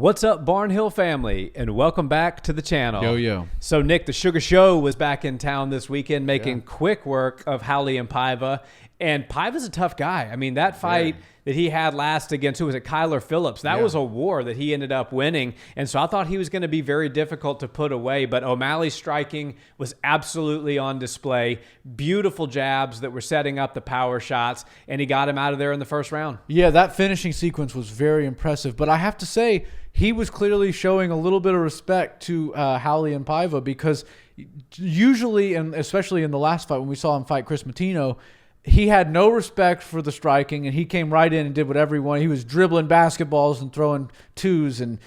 What's up, Barnhill family, and welcome back to the channel. Yo. So, Nick, the Suga Show was back in town this weekend making quick work of Raulian Paiva. And Paiva's a tough guy. I mean, that fight that he had last against, who was it, Kyler Phillips, that was a war that he ended up winning. And so I thought he was going to be very difficult to put away. But O'Malley's striking was absolutely on display. Beautiful jabs that were setting up the power shots. And he got him out of there in the first round. Yeah, that finishing sequence was very impressive. But I have to say, he was clearly showing a little bit of respect to Raulian Paiva, because usually, and especially in the last fight when we saw him fight Chris Matino, he had no respect for the striking, and he came right in and did whatever he wanted. He was dribbling basketballs and throwing twos and,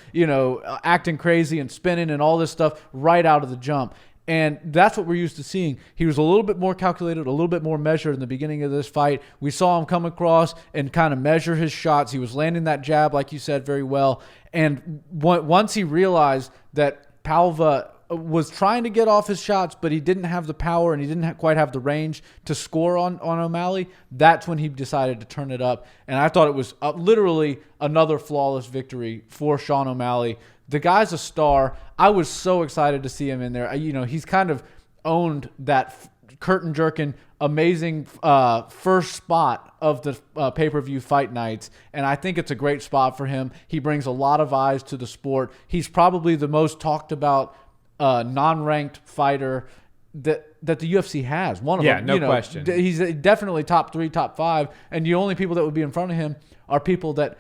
acting crazy and spinning and all this stuff right out of the jump. And that's what we're used to seeing. He was a little bit more calculated, a little bit more measured in the beginning of this fight. We saw him come across and kind of measure his shots. He was landing that jab, like you said, very well. And once he realized that Paiva was trying to get off his shots, but he didn't have the power and he didn't quite have the range to score on O'Malley, that's when he decided to turn it up. And I thought it was literally another flawless victory for Sean O'Malley. The guy's a star. I was so excited to see him in there. He's kind of owned that curtain-jerking, amazing first spot of the pay-per-view fight nights, and I think it's a great spot for him. He brings a lot of eyes to the sport. He's probably the most talked about non-ranked fighter that the UFC has. One of them. Yeah, no question. He's definitely top 3, top 5, and the only people that would be in front of him are people that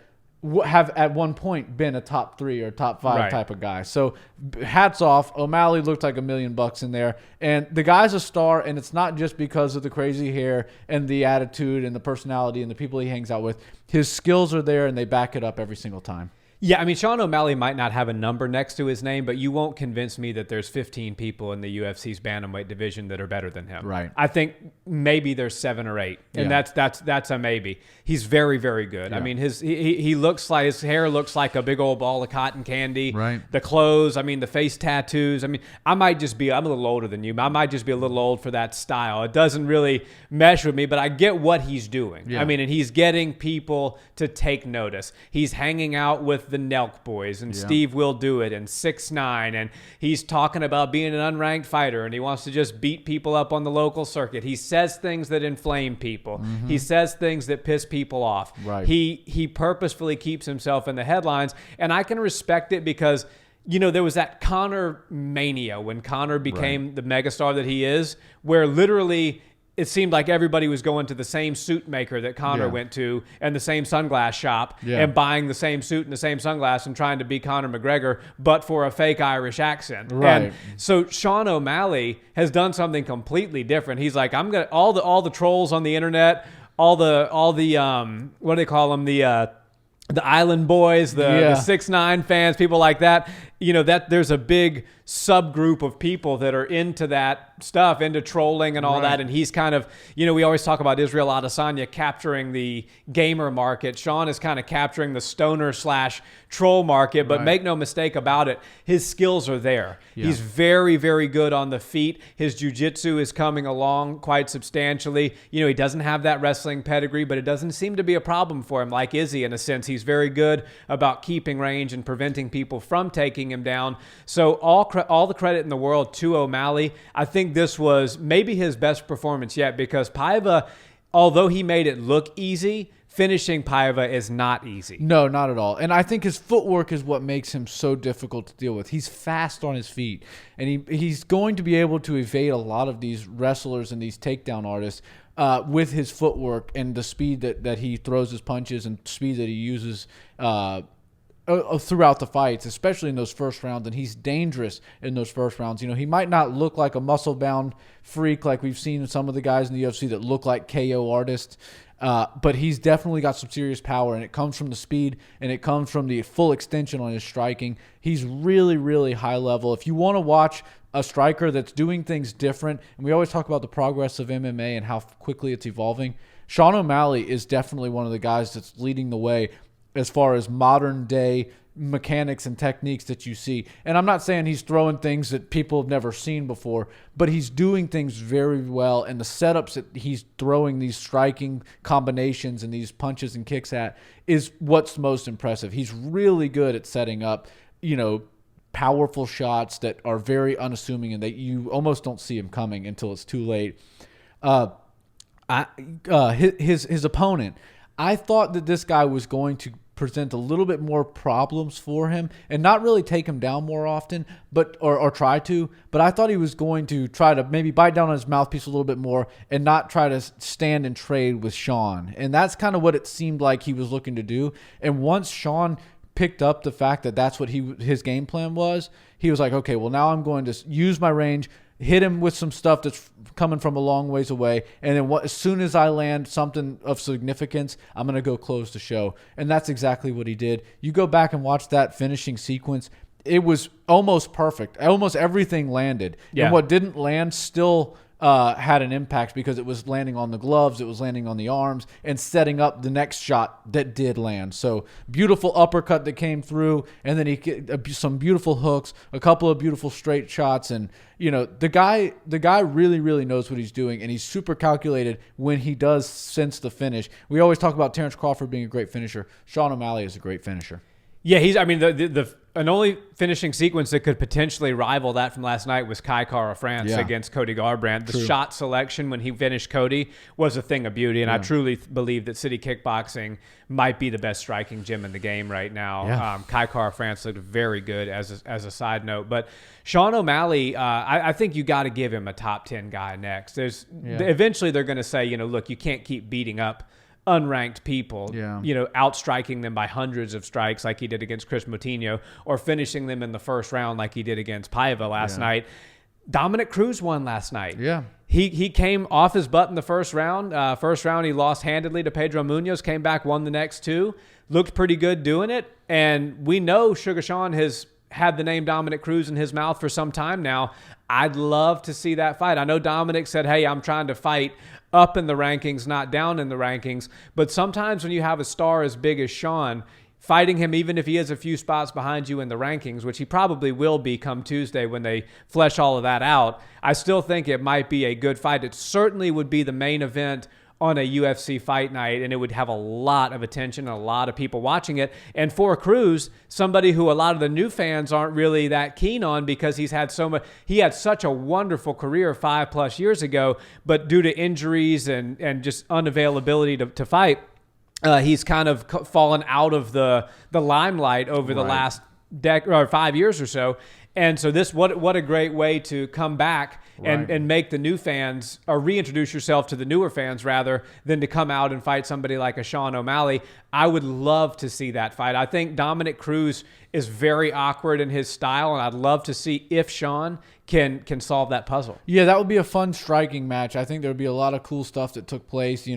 have at one point been a top 3 or top 5 type of guy. So hats off. O'Malley looked like $1 million in there. And the guy's a star, and it's not just because of the crazy hair and the attitude and the personality and the people he hangs out with. His skills are there, and they back it up every single time. Yeah, I mean, Sean O'Malley might not have a number next to his name, but you won't convince me that there's 15 people in the UFC's bantamweight division that are better than him. Right. I think maybe there's 7 or 8, and that's a maybe. He's very, very good. Yeah. I mean, he looks like, his hair looks like a big old ball of cotton candy. Right. The clothes, I mean, the face tattoos. I mean, I'm a little older than you, but I might just be a little old for that style. It doesn't really mesh with me, but I get what he's doing. Yeah. I mean, and he's getting people to take notice. He's hanging out with the Nelk boys, and Steve Will Do It, and 6ix9ine, and he's talking about being an unranked fighter, and he wants to just beat people up on the local circuit. He says things that inflame people. Mm-hmm. He says things that piss people off. Right. He purposefully keeps himself in the headlines, and I can respect it because there was that Conor mania when Conor became the megastar that he is, where literally it seemed like everybody was going to the same suit maker that Conor went to and the same sunglass shop and buying the same suit and the same sunglass and trying to be Conor McGregor, but for a fake Irish accent. Right. And so Sean O'Malley has done something completely different. He's like, I'm gonna all the trolls on the internet, all the what do they call them, the Island Boys, the 6ix9ine fans, people like that. That there's a big subgroup of people that are into that stuff, into trolling and all that. And he's kind of, we always talk about Israel Adesanya capturing the gamer market. Sean is kind of capturing the stoner/troll market, but make no mistake about it, his skills are there. Yeah. He's very, very good on the feet. His jiu-jitsu is coming along quite substantially. He doesn't have that wrestling pedigree, but it doesn't seem to be a problem for him, like Izzy in a sense. He's very good about keeping range and preventing people from taking him down. So all the credit in the world to O'Malley. I think this was maybe his best performance yet, because Paiva, although he made it look easy, finishing Paiva is not easy. No, not at all. And I think his footwork is what makes him so difficult to deal with. He's fast on his feet, and he's going to be able to evade a lot of these wrestlers and these takedown artists with his footwork and the speed that he throws his punches and speed that he uses throughout the fights, especially in those first rounds. And he's dangerous in those first rounds. He might not look like a muscle-bound freak like we've seen some of the guys in the UFC that look like KO artists, but he's definitely got some serious power, and it comes from the speed, and it comes from the full extension on his striking. He's really, really high level. If you want to watch a striker that's doing things different, and we always talk about the progress of MMA and how quickly it's evolving, Sean O'Malley is definitely one of the guys that's leading the way as far as modern day mechanics and techniques that you see. And I'm not saying he's throwing things that people have never seen before, but he's doing things very well. And the setups that he's throwing these striking combinations and these punches and kicks at is what's most impressive. He's really good at setting up, powerful shots that are very unassuming and that you almost don't see him coming until it's too late. His opponent, I thought that this guy was going to present a little bit more problems for him and not really take him down more often, or try to. But I thought he was going to try to maybe bite down on his mouthpiece a little bit more and not try to stand and trade with Sean. And that's kind of what it seemed like he was looking to do. And once Sean picked up the fact that that's what his game plan was, he was like, okay, well, now I'm going to use my range, hit him with some stuff that's coming from a long ways away, and then as soon as I land something of significance, I'm going to go close the show. And that's exactly what he did. You go back and watch that finishing sequence. It was almost perfect. Almost everything landed. Yeah. And what didn't land still had an impact because it was landing on the gloves, it was landing on the arms, and setting up the next shot that did land. So beautiful uppercut that came through, and then he get some beautiful hooks, a couple of beautiful straight shots, and the guy really, really knows what he's doing, and he's super calculated when he does sense the finish. We always talk about Terrence Crawford being a great finisher. Sean O'Malley is a great finisher. Yeah, an only finishing sequence that could potentially rival that from last night was Kai Kara France against Cody Garbrandt. The shot selection when he finished Cody was a thing of beauty, and I truly believe that City Kickboxing might be the best striking gym in the game right now. Yeah. Kai Kara France looked very good as a side note, but Sean O'Malley, I think you got to give him a top 10 guy next. Eventually they're going to say, look, you can't keep beating up unranked people, outstriking them by hundreds of strikes like he did against Chris Moutinho, or finishing them in the first round like he did against Paiva last night. Dominic Cruz won last night. Yeah. He came off his butt in the first round. First round, he lost handedly to Pedro Munoz, came back, won the next two, looked pretty good doing it. And we know Suga Sean has had the name Dominic Cruz in his mouth for some time now. I'd love to see that fight. I know Dominic said, hey, I'm trying to fight up in the rankings, not down in the rankings. But sometimes when you have a star as big as Sean, fighting him, even if he is a few spots behind you in the rankings, which he probably will be come Tuesday when they flesh all of that out, I still think it might be a good fight. It certainly would be the main event on a UFC fight night, and it would have a lot of attention and a lot of people watching it. And for Cruz, somebody who a lot of the new fans aren't really that keen on because he had such a wonderful career 5+ years ago, but due to injuries and just unavailability to fight, he's kind of fallen out of the limelight over the last 5 years or so. And so what a great way to come back and make the new fans, or reintroduce yourself to the newer fans rather than to come out and fight somebody like a Sean O'Malley. I would love to see that fight. I think Dominic Cruz is very awkward in his style, and I'd love to see if Sean can solve that puzzle. Yeah, that would be a fun striking match. I think there would be a lot of cool stuff that took place,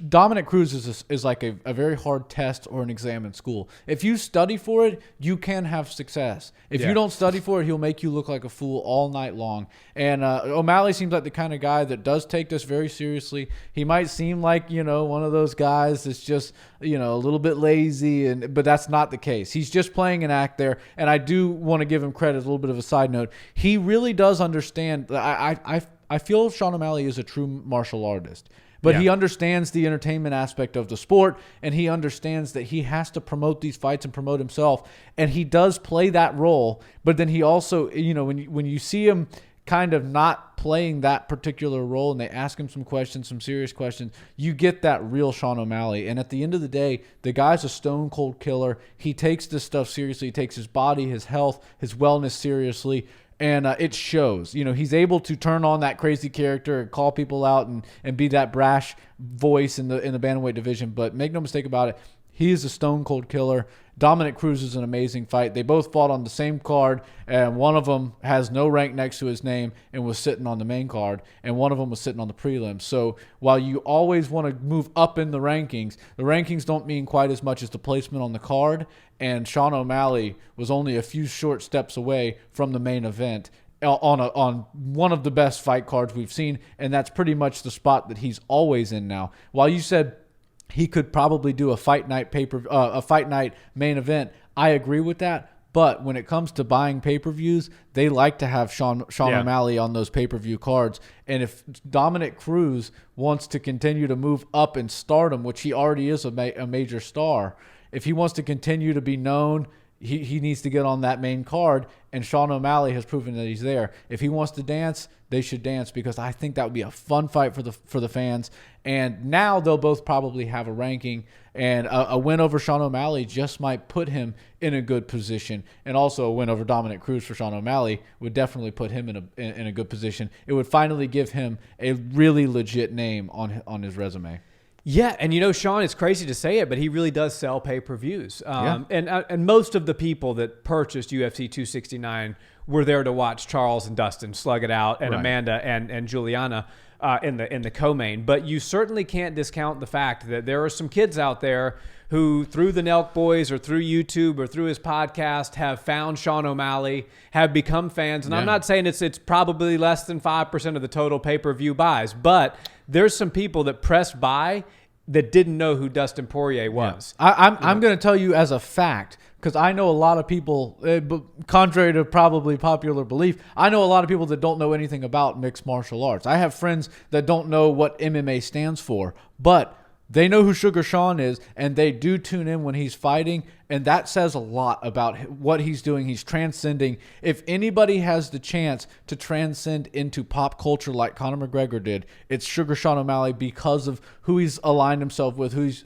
Dominic Cruz is like a very hard test or an exam in school. If you study for it, you can have success. If you don't study for it, he'll make you look like a fool all night long. And O'Malley seems like the kind of guy that does take this very seriously. He might seem like, one of those guys that's just, a little bit lazy, but that's not the case. He's just playing an act there. And I do want to give him credit, a little bit of a side note. He really does understand. I feel Sean O'Malley is a true martial artist. But he understands the entertainment aspect of the sport, and he understands that he has to promote these fights and promote himself. And he does play that role. But then he also, when you see him kind of not playing that particular role and they ask him some questions, some serious questions, you get that real Sean O'Malley. And at the end of the day, the guy's a stone cold killer. He takes this stuff seriously. He takes his body, his health, his wellness seriously. And it shows. He's able to turn on that crazy character and call people out and be that brash voice in the bantamweight division. But make no mistake about it, he is a stone cold killer. Dominic Cruz is an amazing fight. They both fought on the same card, and one of them has no rank next to his name and was sitting on the main card, and one of them was sitting on the prelims. So while you always want to move up in the rankings don't mean quite as much as the placement on the card, and Sean O'Malley was only a few short steps away from the main event on one of the best fight cards we've seen, and that's pretty much the spot that he's always in now. While you said he could probably do a fight night main event, I agree with that. But when it comes to buying pay-per-views, they like to have Sean O'Malley on those pay-per-view cards. And if Dominic Cruz wants to continue to move up in stardom, which he already is a major star, if he wants to continue to be known, he needs to get on that main card. And Sean O'Malley has proven that he's there. If he wants to dance, they should dance, because I think that would be a fun fight for the fans. And now they'll both probably have a ranking, and a win over Sean O'Malley just might put him in a good position. And also a win over Dominic Cruz for Sean O'Malley would definitely put him in a good position. It would finally give him a really legit name on his resume. Yeah, and Sean, it's crazy to say it, but he really does sell pay-per-views. And most of the people that purchased UFC 269 were there to watch Charles and Dustin slug it out, and right. Amanda and Juliana in the co-main. But you certainly can't discount the fact that there are some kids out there who, through the Nelk Boys or through YouTube or through his podcast, have found Sean O'Malley, have become fans. And I'm not saying it's probably less than 5% of the total pay-per-view buys, but there's some people that pressed buy that didn't know who Dustin Poirier was. Yeah. I'm going to tell you as a fact, because I know a lot of people, contrary to probably popular belief, I know a lot of people that don't know anything about mixed martial arts. I have friends that don't know what MMA stands for, but they know who Sugar Sean is, and they do tune in when he's fighting, and that says a lot about what he's doing. He's transcending. If anybody has the chance to transcend into pop culture like Conor McGregor did, it's Sugar Sean O'Malley, because of who he's aligned himself with, who's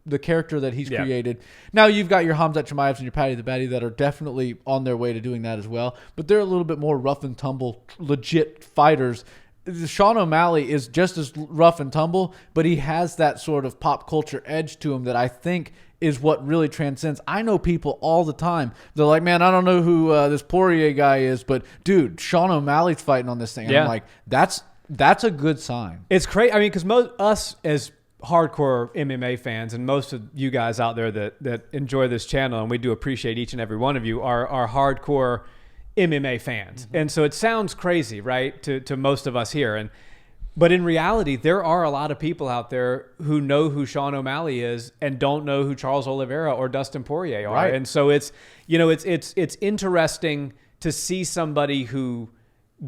the character that he's created. Now you've got your Khamzat Chimaevs and your Paddy the Baddy that are definitely on their way to doing that as well, but they're a little bit more rough and tumble, legit fighters. Sean O'Malley is just as rough and tumble, but he has that sort of pop culture edge to him that I think is what really transcends. I know people all the time. They're like, man, I don't know who this Poirier guy is, but dude, Sean O'Malley's fighting on this thing. And I'm like, that's a good sign. It's crazy. I mean, because us as hardcore MMA fans, and most of you guys out there that enjoy this channel, and we do appreciate each and every one of you, are hardcore MMA fans. Mm-hmm. And so it sounds crazy, right, to most of us here. But in reality, there are a lot of people out there who know who Sean O'Malley is and don't know who Charles Oliveira or Dustin Poirier are. Right. And so it's interesting to see somebody who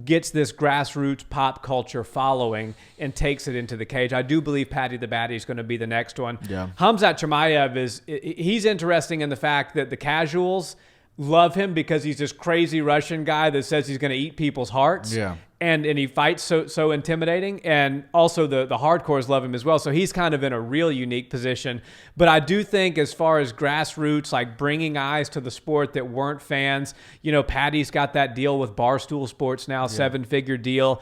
gets this grassroots pop culture following and takes it into the cage. I do believe Paddy the Baddy is going to be the next one. Yeah. Khamzat Chimaev he's interesting in the fact that the casuals love him because he's this crazy Russian guy that says he's going to eat people's hearts. Yeah. And he fights so intimidating. And also the hardcores love him as well. So he's kind of in a real unique position. But I do think as far as grassroots, like bringing eyes to the sport that weren't fans, Paddy's got that deal with Barstool Sports now, 7-figure deal.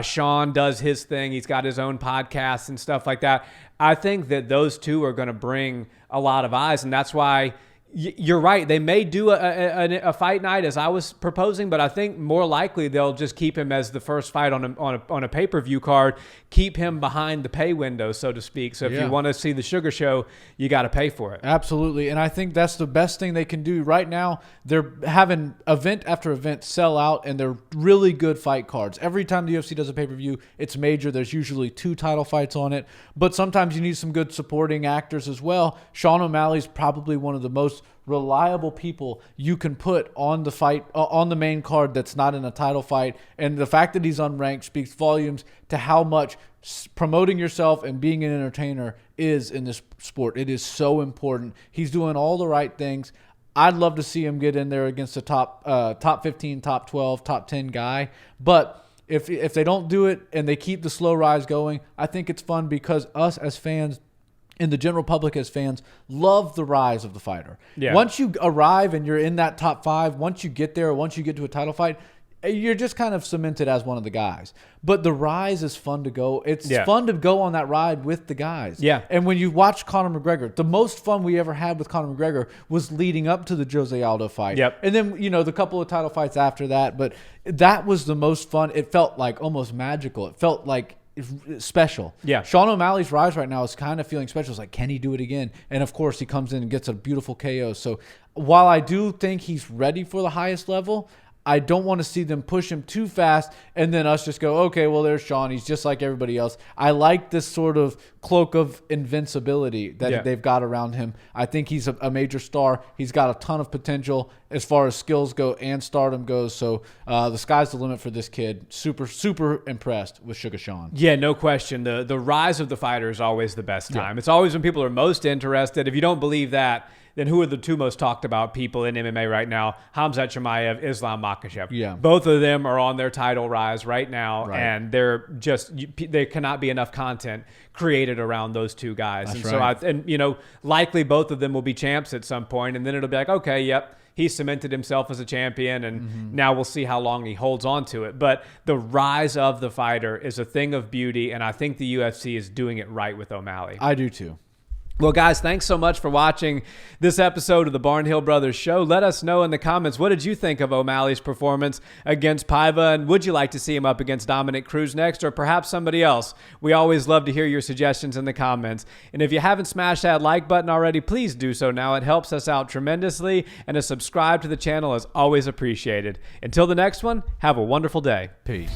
Sean does his thing. He's got his own podcast and stuff like that. I think that those two are going to bring a lot of eyes. And that's why you're right. They may do a fight night as I was proposing, but I think more likely they'll just keep him as the first fight on a pay-per-view card, keep him behind the pay window, so to speak. So if you want to see the Sugar Show, you got to pay for it. Absolutely. And I think that's the best thing they can do right now. They're having event after event sell out, and they're really good fight cards. Every time the UFC does a pay-per-view, it's major. There's usually 2 title fights on it, but sometimes you need some good supporting actors as well. Sean O'Malley's probably one of the most reliable people you can put on the fight on the main card that's not in a title fight, and the fact that he's unranked speaks volumes to how much promoting yourself and being an entertainer is in this sport. It is so important. He's doing all the right things. I'd love to see him get in there against a top 15, top 12, top 10 guy, but if they don't do it and they keep the slow rise going, I think it's fun because us as fans and the general public as fans love the rise of the fighter. Yeah. Once you arrive and you're in that top 5, once you get there, once you get to a title fight, you're just kind of cemented as one of the guys. But the rise is fun to go. It's fun to go on that ride with the guys. Yeah. And when you watch Conor McGregor, the most fun we ever had with Conor McGregor was leading up to the Jose Aldo fight. Yep. And then, the couple of title fights after that. But that was the most fun. It felt like almost magical. It felt like special. Yeah. Sean O'Malley's rise right now is kind of feeling special. It's like, can he do it again? And of course he comes in and gets a beautiful KO. So while I do think he's ready for the highest level, I don't want to see them push him too fast and then us just go, okay, well, there's Sean. He's just like everybody else. I like this sort of cloak of invincibility that they've got around him. I think he's a major star. He's got a ton of potential as far as skills go and stardom goes. So the sky's the limit for this kid. Super, super impressed with Suga Show. Yeah, no question. The rise of the fighter is always the best time. It's always when people are most interested. If you don't believe that, then who are the two most talked about people in MMA right now? Khamzat Chimaev, Islam Makhachev. Yeah. Both of them are on their title rise right now, and there cannot be enough content created around those two guys. That's and right. so likely both of them will be champs at some point, and then it'll be like, okay, yep, he cemented himself as a champion, and now we'll see how long he holds on to it. But the rise of the fighter is a thing of beauty, and I think the UFC is doing it right with O'Malley. I do too. Well, guys, thanks so much for watching this episode of the Barnhill Brothers Show. Let us know in the comments, what did you think of O'Malley's performance against Paiva, and would you like to see him up against Dominic Cruz next, or perhaps somebody else? We always love to hear your suggestions in the comments. And if you haven't smashed that like button already, please do so now. It helps us out tremendously, and a subscribe to the channel is always appreciated. Until the next one, have a wonderful day. Peace.